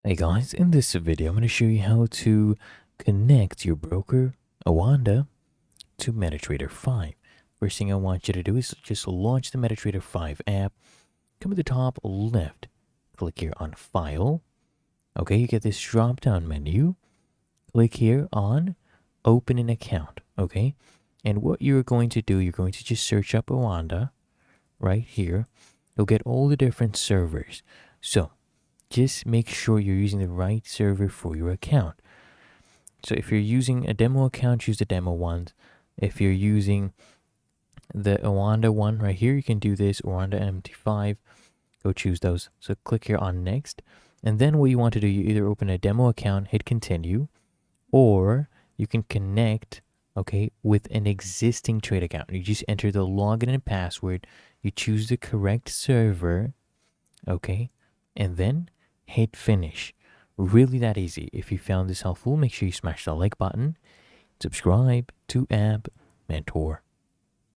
Hey guys, in this video I'm going to show you how to connect your broker OANDA to MetaTrader 5. First thing I want you to do is just launch the MetaTrader 5 app. Come to the top left, click here on File. Okay, you get this drop down menu. Click here on Open an Account. Okay, and what you're going to do, you're going to just search up OANDA right here. You'll get all the different servers. So just make sure you're using the right server for your account. So if you're using a demo account, use the demo ones. If you're using the OANDA one right here, you can do this, OANDA MT5. Go choose those. So click here on next. And then what you want to do, you either open a demo account, hit continue, or you can connect, okay, with an existing trade account. You just enter the login and password. You choose the correct server, okay, and then hit finish. Really that easy. If you found this helpful, make sure you smash the like button, subscribe to App Mentor.